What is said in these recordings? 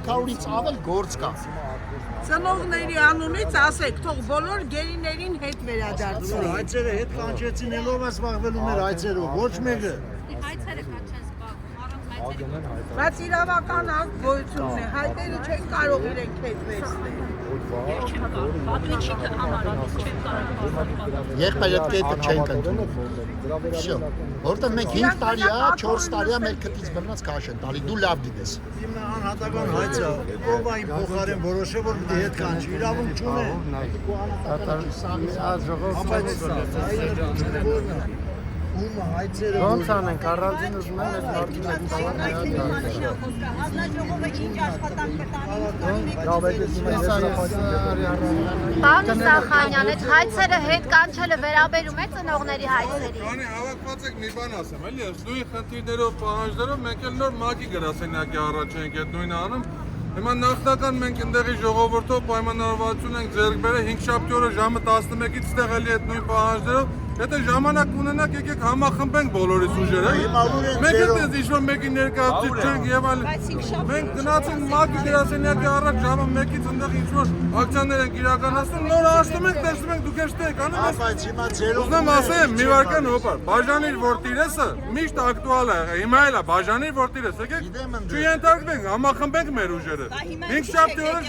500-ից ավել գործ կա։ Ծնողների անունից ասեք, թող բոլոր գերիներին հետ վերադարձվեն։ Հայցերը հետ կանչեցին, ելով զբաղվելու մեր հայցերով, ոչ մեկը։ Հայցերը կան չեն զբաղվում, առանց հայցերի։ Բայց իրավական ակտ գոյություն ունի, հայտերը չեն կարող իրենք հետ վերցնել։ Պատմիչիկը համարած չեն կարող։ Եղբայրը չենք ընդունում։ Всё։ Որտեղ մենք 5 տարի է, 4 տարի է մեր քթից բռնած քաշ են տալի, դու լավ գիտես։ Իմ անհատական հայցը, ով այն փոխարեն որոշե որ պիտի հետ կանչի, իրավունք չունի։ Ում հայցերը Ոնց անենք, առանձին ուզում են այս մարդուն Պարոն Սախանյան, այդ հայցերը հետ կանչելը վերաբերում է ծնողների հայցերի։ Քանի հավաքված եք մի բան ասեմ, էլի, այս նույն խնդիրներով, պահանջներով մենք էլ նոր ՄԱԿ-ի գրասենյակի առաջ ենք այդ նույնը անում։ Հիմա նախնական մենք ընդեղի ժողովրդով պայմանավորվածություն ենք ձեռք բերել 5 շաբթի օրը ժամը 11-ից ստեղ էլի այդ նույն պահանջներով Եթե ժամանակ ունենաք, եկեք համախմբենք բոլորիս ուժերը։ Մենք այդպես ինչ-որ մեկի ներկայացուցիչ չենք եւ այլ։ Մենք գնացինք ՄԱԿ-ի գրասենյակի առաջ ժամը 1-ից այնտեղ ինչ-որ ակցիաներ ենք իրականացնում, նոր ասում ենք, տեսնում ենք դուք էստեղ եք անում։ Բայց հիմա ձերով Ուզում ասեմ, մի վարքան հոպար, բաժանիր որտիրեսը միշտ ակտուալ է, հիմա էլ է, բաժանիր որտիրես, եկեք չենթարկվենք, համախմբենք մեր ուժերը։ 5 շաբթի օրը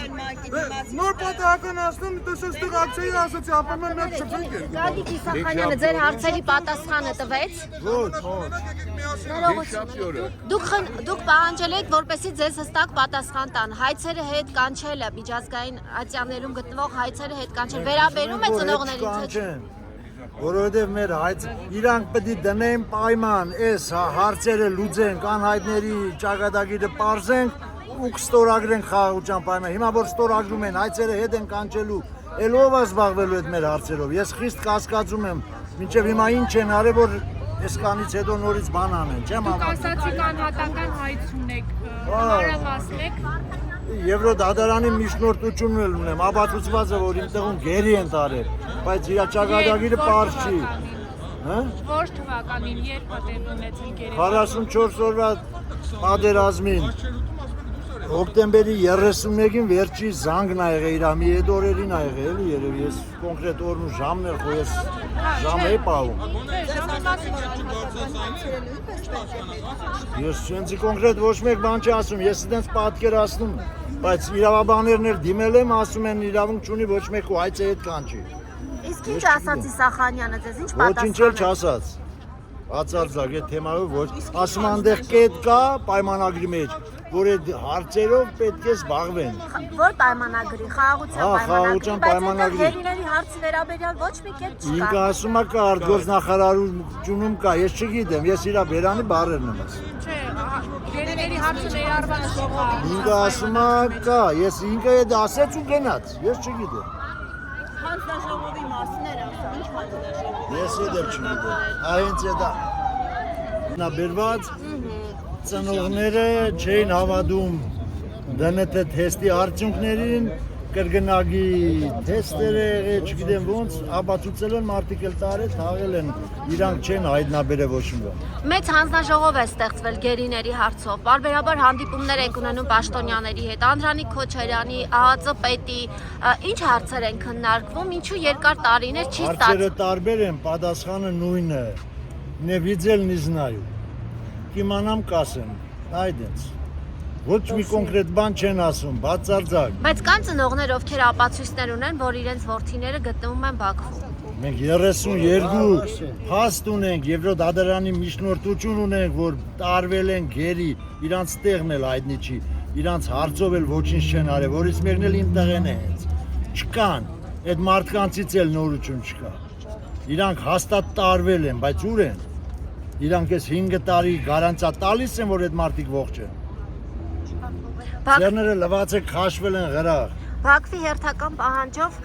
նոր պատահականացնում, տեսես դուք ակցիայի ասացի, ապա մենք մեկ շփենք ենք։ Գագիկ Իսախանյանը ձեր հարցերի պատասխանը տվեց։ Դուք պահանջել եք, որպեսզի ձեզ հստակ պատասխան տան։ Հայցերը հետ կանչելը, միջազգային ատյաններում գտնվող հայցերը հետ կանչել վերաբերում է ծնողներից։ Որովհետև մեր հայց իրանք պետք է դնեն պայման, այս հարցերը լուծենք, անհայտների ճակատագիրը պարզենք ու կստորագրենք խաղաղության պայման։ Հիմա որ ստորագրում են հայցերը հետ են կանչելու, էլ ով է զբաղվելու այդ մեր հարցերով։ Ես խիստ կասկածում եմ, մինչև հիմա ինչ են արել, որ այսքանից հետո նորից բան անեն, չեմ Դուք ասացիք անհատական հայց ունեք, հարավասնեք։ Եվրոդատարանի միջնորդությունն էլ ունեմ, ապացուցված է, որ իմ տեղում գերի են տարել, բայց իր ճակատագիրը պարզ չի։ Որ թվականին երբ պատեր ունեցել գերեզմանի։ 44 օրվա պատերազմին հոկտեմբերի 31-ին վերջի զանգն ա եղել, իր մի այդ օրերին ա եղել, էլի երևի ես կոնկրետ օրն ու ժամն էլ խոյես ժամը էի պահում։ Ես չենցի կոնկրետ ոչ մեկ բան չի ասում, ես այդպես պատկերացնում, բայց իրավաբաններն էլ դիմել եմ, ասում են իրավունք չունի ոչ մեկ ու հայցը հետ կանչի։ Իսկ ինչ ասաց Իսախանյանը ձեզ, ինչ Ոչինչ էլ պատասխան։ չասաց։ Բացարձակ այդ թեմայով ոչ, ասում այնտեղ կետ կա պայմանագրի մեջ, որ այդ հարցերով պետք է զբաղվեն։ Որ պայմանագրի, խաղաղության պայմանագրի, պայմանագրի։ բայց գերիների հարցի վերաբերյալ ոչ մի կետ չկա։ Ինքը ասում է կա արտգործնախարարությունում կա, ես չգիտեմ, ես իրա բերանի բառերն եմ ասում։ Չէ, գերիների հարցը ներառված չի։ Ինքը ասում է կա, ես ինքը այդ ասեց ու գնաց, ես չգիտեմ։ Հանձնաժողովի մասին էր ասում, ինչ հանձնաժողով։ Ես էլ չգիտեմ, այնց է դա։ Նա բերված ծնողները չէին հավատում ԴՆԹ թեստի արդյունքներին, կրկնագի թեստերը եղել, չգիտեմ ոնց, ապացուցել են մարդիկ էլ տարել, թաղել են, իրանք չեն հայտնաբերել ոչ մի բան։ Մեծ հանձնաժողով է ստեղծվել գերիների հարցով։ Պարբերաբար հանդիպումներ եք ունենում պաշտոնյաների հետ, Անդրանիկ Քոչարյանի, ԱԱԾ պետի, ինչ հարցեր են քննարկվում, ինչու երկար տարիներ չի Հարցերը ստացվում։ տարբեր են, պատասխանը նույնը, ne видел, не знаю։ Կիմանամ կասեմ, այդպես։ Ոչ մի կոնկրետ բան չեն ասում, բացարձակ։ Բայց կան ծնողներ, ովքեր ապացույցներ ունեն, որ իրենց որդիները գտնվում են Բաքվում։ Մենք 32 փաստ ունենք, Եվրոդատարանի միջնորդություն ունենք, որ տարվել են գերի, իրանց տեղն էլ հայտնի չի, իրանց հարցով էլ ոչինչ չեն արել, որից մեկն էլ իմ տեղն է հենց։ Չկան, այդ մարդկանցից էլ նորություն չկա։ Իրանք հաստատ տարվել են, բայց ուր են։ Իրանք այս 5 տարի գարանտիա տալիս են, որ այդ մարդիկ ողջ են։ Ձեռները լվաց է քաշվել են գրաղ։ Բաքվի հերթական պահանջով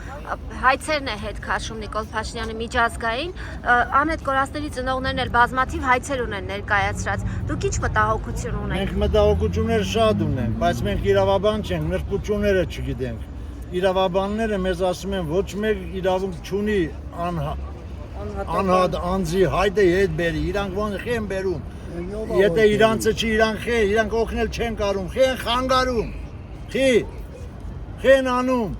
հայցերն է հետ քաշում Նիկոլ Փաշինյանը միջազգային, անհետ կորածների ծնողներն էլ բազմաթիվ հայցեր ունեն ներկայացրած։ Դուք ինչ մտահոգություն ունեք։ Մենք մտահոգություններ շատ ունենք, բայց մենք իրավաբան չենք, նրբությունները չգիտենք։ Իրավաբանները մեզ ասում են ոչ մեկ իրավունք չունի անհատ անձի հայտը հետ բերի, իրանք ոնց են բերում։ Եթե իրանցը չի, իրանք օգնել չեն կարում, խեն խանգարում։ Խեն անում։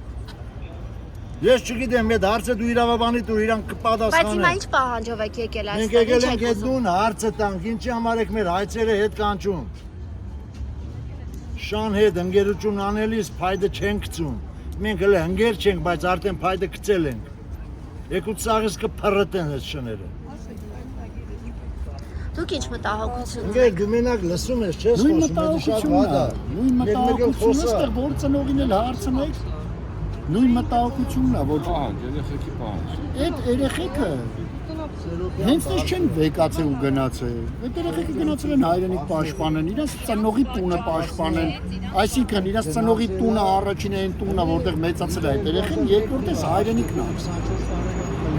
Ես չգիտեմ, այդ հարցը դու իրավաբանի դու իրան Բայց կպատասխանեն։ հիմա ինչ պահանջով եք եկել Մենք այստեղ։ եկել Ինչ ենք եք այդ ուզում։ նույն հարցը տանք, ինչի համար եք մեր հայցերը հետ կանչում։ Շան հետ ընկերություն անելիս փայդը չենք գցում։ Մենք հələ ընկեր չենք, բայց արդեն փայդը գցել ենք։ Եկուց սաղից կփռտեն այդ շները։ Դուք ինչ մտահոգություն Ընկեր դու մենակ լսում ես, չես Նույն խոսում, դա շատ մտահոգությունն վատ է։ է, նույն մտահոգությունն է, այստեղ գործընողին էլ հարցնեք, նույն մտահոգությունն է, որ Պահանջ, երեխեքի պահանջ։ այդ երեխեքը հենց դες չեն վեկացել ու գնացել։ Այդ երեխեքը գնացել են հայրենիք պաշտպանեն, իրենց ծնողի տունը պաշտպանեն, այսինքն իրենց ծնողի տունը առաջին այն տունը, որտեղ մեծացել է այդ երեխան, երկրորդը հայրենիքն է։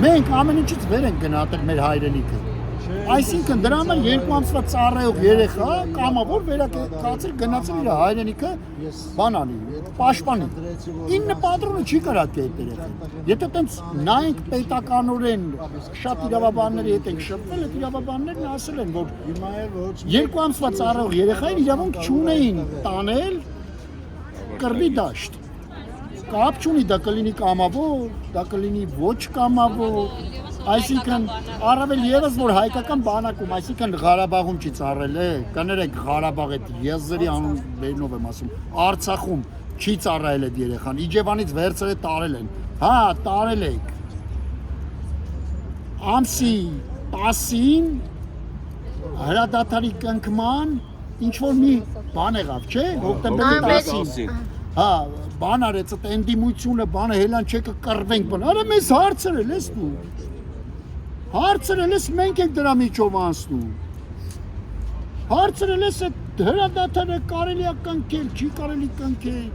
Մենք ամեն ինչից վեր ենք գնահատել մեր հայրենիքը։ Այսինքն դրա համար երկու ամսվա ծառայող երեխա կամավոր վերակացել գնացել իր հայրենիքը բանալի, պաշտպանի։ Ինը պատրոնը չի կարած այդ երեխան։ Եթե տենց նայենք պետականորեն շատ իրավաբանների հետ ենք շփվել, այդ իրավաբաններն ասել են, որ երկու ամսվա ծառայող երեխային իրավունք չունեին տանել կռվի դաշտ։ Կապ չունի դա կլինի կամավոր, դա կլինի ոչ կամավոր, այսինքն առավել եւս որ հայկական բանակում, այսինքն Ղարաբաղում չի ծառել է, կներեք Ղարաբաղ այդ եզերի անուն բերնով եմ ասում, Արցախում չի ծառայել այդ երեխան, Իջևանից վերցրել տարել են, հա, տարել եք։ Ամսի 10-ին հրադադարի կնքման ինչ որ մի բան եղավ, չէ՞, հոկտեմբերի 10-ին։ Հա, բան արեց, այդ ընդդիմությունը, բանը հելան չէ կկռվենք, բան։ Արա մեզ հարցրել ես դու։ Հարցրել ես մենք ենք դրա միջով անցնում։ Հարցրել ես այդ հրադադարը կարելի է կնքել, չի կարելի կնքել։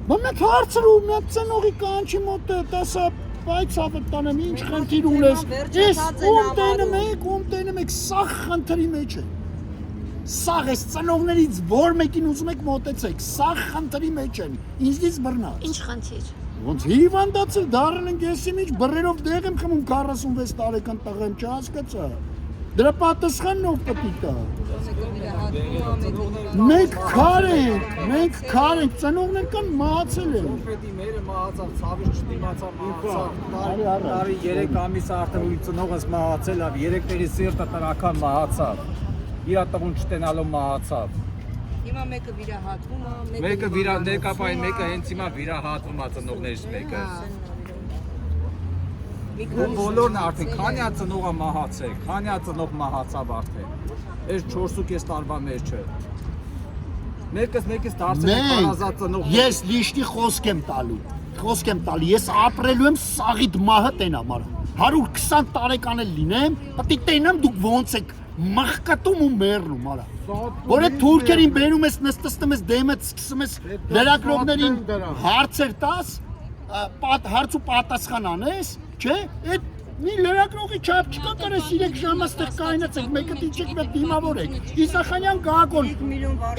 Բայց մենք հարցրում, մի ծնողի կանչի մոտ տասա բայց ավտանեմ ինչ խնդիր ունես։ Ես ում տենում եք, սաղ խնդրի մեջ է։ Սաղ ես ծնողներից որ մեկին ուզում եք մոտեցեք, սաղ խնդրի մեջ են, ինձնից բռնած։ Ինչ խնդիր։ Ոնց հիվանդացել դառել ենք եսի միջ բռերով դեղ եմ խմում 46 տարեկան տղա եմ չհասկացա։ Դրա պատասխանն ով պետք է տա։ Մենք քար ենք, ծնողներ կան մահացել են։ Պետի մերը մահացավ, ցավից չդիմացավ, մահացավ։ Տարի 3 ամիս արդեն ու ծնողս մահացել ավ, 3-ների սիրտը տրական մահացավ։ Իր տղուն չտենալով մահացավ։ Հիմա մեկը վիրահատվում է, Մեկը ներկապային մեկը հենց հիմա վիրահատվում է ծնողներից մեկը։ Բոլորն արդեն քանյա ծնողը մահացել, քանյա ծնող մահացավ արդեն։ Այս 4.5 տարվա մեջ չէ։ Մեկից դարձել է պարազատ ծնող։ Ես լիշտի խոսք եմ տալի, ես ապրելու եմ սաղիդ մահը տենամ արա։ 120 տարեկան էլ լինեմ, պետք է տենամ դուք ոնց եք մախկատում ու մեռնում արա։ Որ այդ թուրքերին բերում ես, նստում ես դեմը, սկսում ես լրագրողներին հարցեր տաս, հարց ու պատասխան անես, չէ՞։ Այդ մի լրագրողի չափ չկա, կարես 3 ժամ այստեղ կայնացեք, մեկը դիչեք, մեկ դիմավորեք։ Իսախանյան Գագոն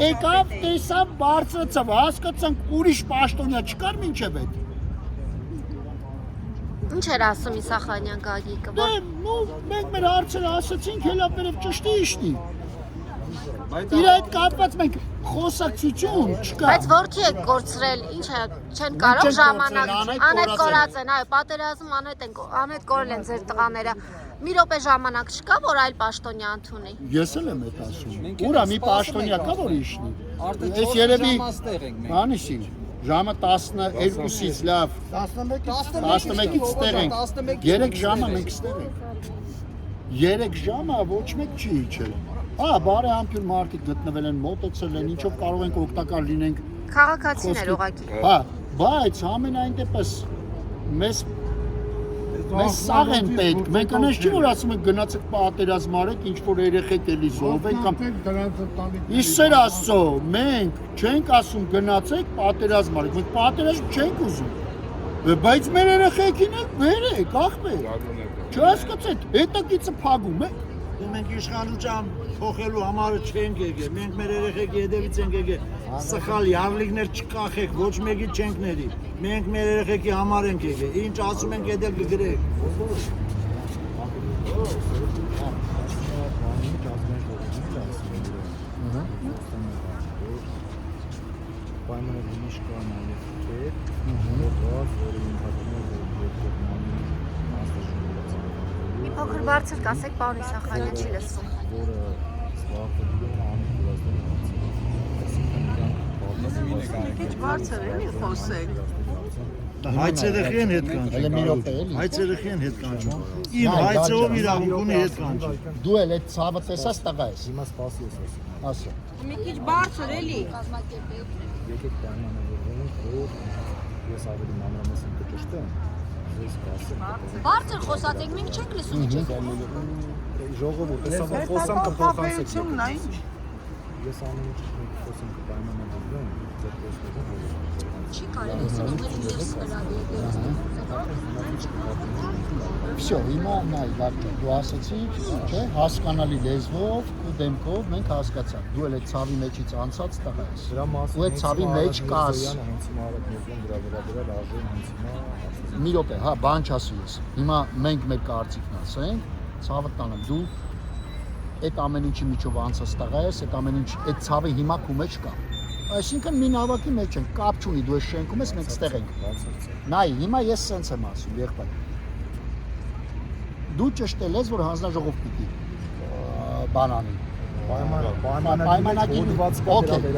եկավ, տեսավ, բարձրացավ, հասկացանք ուրիշ պաշտոնյա չկար մինչև այդ։ Ինչ էր ասում Իսախանյան Գագիկը։ Դե, մենք մեր հարցերը ասացինք, հելա բերև ճշտի իշտի։ Իր այդ կապված մենք խոսակցություն չկա։ Բայց որդի եք կորցրել, ինչ է, չեն կարող ժամանակ, անետ կորած են, այո, պատերազմ անետ կորել են ձեր տղաները։ Մի րոպե ժամանակ չկա, որ այլ պաշտոնյա ընդունի։ Ես էլ եմ այդ ասում։ Ուրա մի պաշտոնյա կա, որ իշնի։ Այս երևի բանիսի ժամը 12-ից լավ 11-ից ստեղ ենք 3 ժամը մենք ստեղ ենք 3 ժամը ոչ մեկ չի իջել հա բարեհամբույր մարդիկ գտնվել են մոտեցել են ինչով կարող ենք օգտակար լինենք Քաղաքացիներ ուղղակի հա բայց ամենայն դեպս մեզ սաղ են պետք, մենք անես չի որ ասում ենք գնացեք պատերազմ արեք, ինչ որ երեխեք էլի զոհվեք կամ Իսեր Աստծո, մենք չենք ասում գնացեք պատերազմ արեք, մենք պատերազմ չենք ուզում, բայց մեր երեխեքին էլ բերեք, ախպեր, չհասկացեք, հետագիծը փագում է Մենք իշխանության փոխելու համար չենք եկել, մենք մեր երեխեքի հետևից ենք եկել, սխալ յավլիկներ չկախեք, ոչ մեկի չենք ների, մենք մեր երեխեքի համար ենք եկել, ինչ ասում ենք հետել կգրեք։ պայմանագրի կա նաև կետ, որը ընդհանրում է Մի փոքր բարձր կասեք, պարոն Իսախանյան, չի լսում։ որը զբաղվում է Քիչ բարձր էլի խոսեք։ Հայցերեխին հետ կանչի։ Հələ մի րոպե էլի։ Հայցերեխին հետ կանչի։ Իմ հայցերով իրավունք ունի հետ կանչի։ Դու էլ այդ ցավը տեսած տղա ես։ Հիմա սպասի ես ասում։ Ասա։ Մի քիչ բարձր էլի։ Եկեք պայմանավորվենք, որ ես ավելի մանրամասն կճշտեմ, ես կասեմ։ Բարձր խոսած եք, մենք չենք լսում ինչ եք։ Ժողովուրդ, հեսա որ խոսամ կփոխանցեք։ Փոխանցումն է ինչ։ Ես ամեն ինչ խոսեմ կպայմանավորվեմ, ձեր խոսքով Չի կարելի սրանցից ես Всё, հիմա նայ, լավ չէ, դու ասացիք, չէ, հասկանալի լեզվով ու դեմքով մենք հասկացանք։ Դու էլ այդ ցավի մեջից անցած տղա ես։ Դրա մասին Ու այդ ցավի մեջ կաս։ հենց հիմա արդ ներդրում դրա վերաբերյալ արժեն հենց հիմա Մի րոպե, հա, բան չասի ես։ Հիմա մենք մեր կարծիքն ասենք, ցավը տանեմ դու այդ ամեն ինչի միջով անցած տղա ես, այդ ամեն ինչ, այդ ցավը հիմա քո մեջ կա։ Այսինքն մի նավակի մեջ ենք, կապ չունի, դու ես շենքում ես, մենք ստեղ ենք։ Նայ, հիմա ես սենց եմ ասում, եղբայր։ Դու ճշտել ես, որ հանձնաժողով պիտի բանանի։ Պայմանագիր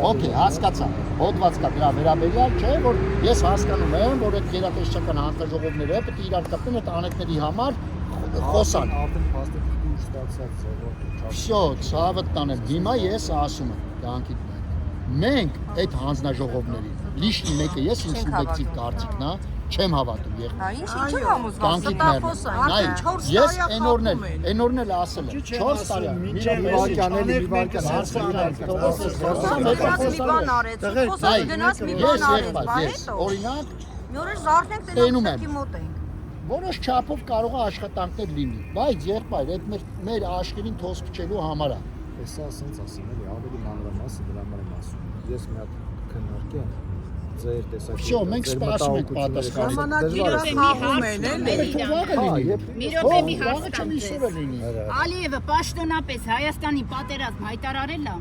օքեյ, հասկացա։ Հոդված կա դրա վերաբերյալ, չէ, որ ես հասկանում եմ, որ այդ գերատեսչական հանձնաժողովները պետք է իրար կապեն այդ անեկների համար խոսան։ Արդեն փաստաթղթի ուժ ստացած ձևով։ Всё, ցավը տանեմ։ Հիմա ես ասում եմ, կյանքիդ մենք այդ հանձնաժողովներին լիշնի մեկը ես իմ սուբյեկտիվ կարծիքն է, չեմ հավատում եղբայր։ Հա, ինչ չեմ համոզված, Կյանքիդ արդեն 4 այն օրն էլ ասել է 4 տարի։ Մի վարքյան էլի, մի վարքյան մի բան արեցիք, խոսած գնաց մի բան արեց, բա հետո։ Օրինակ, Մի օր զարթնենք տենում եմ։ տենոքի մոտ ենք։ որոշ չափով կարող է աշխատանքներ լինի, բայց եղբայր, այդ մեր աշխերհին թոս փչելու համար է։ Հեսա ասենց ասեմ էլի, ավելի մանրամասն դրա համար եմ ասում։ Ես մի հատ քննարկեմ ձեր տեսակետը։ Всё, մենք սպասում ենք պատասխանին։ Ժամանակիրը խաղում են էլի։ Մի րոպե մի հարց Վաղը չեմ իսուր է լինի։ Ալիևը պաշտոնապես Հայաստանի պատերազմ հայտարարել է։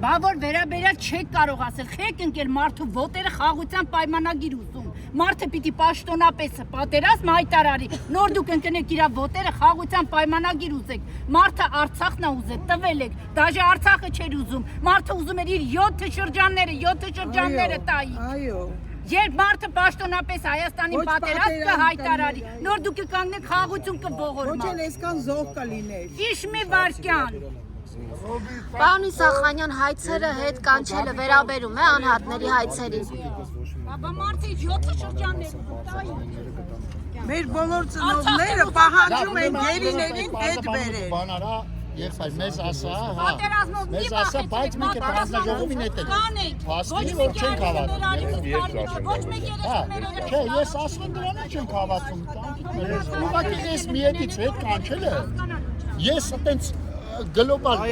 Բա որ վերաբերյալ չեք կարող ասել, խեք ընկել մարդու ոտերը խաղության պայմանագիր ուզում։ Մարդը պիտի պաշտոնապես պատերազմ հայտարարի, նոր դուք ընկնեք իր ոտերը խաղության պայմանագիր ուզեք։ Մարդը Արցախն է ուզել, տվել եք, դաժե Արցախը չէր ուզում։ Մարդը ուզում էր իր 7 շրջանները տայի։ Այո։ Երբ մարդը պաշտոնապես Հայաստանի պատերազմ կհայտարարի, նոր դուք կկանգնեք խաղություն Ոչ կողորմա։ էլ այսքան զոհ կլիներ։ Իշ մի վարքյան։ Պարոն Իսախանյան, հայցերը հետ կանչելը վերաբերում է անհատների հայցերին։ Բաբա մարդը 7 շրջաններ տայի։ Մեր բոլոր ծնողները պահանջում են գերիներին հետ բերել։ Բանարա, եղբայր, մեզ ասա, հա։ Պատերազմով մի Մեզ ասա, բայց մենք այդ հանձնաժողովին հետ ենք։ Փաստի, որ չենք հավատում։ Ոչ մեկ Հա, երեխաները չէ, ես ասում եմ դրան էլ չենք հավատում։ Ուղղակի ես մի հետից հետ կանչել եմ։ Ես այտենց գլոբալ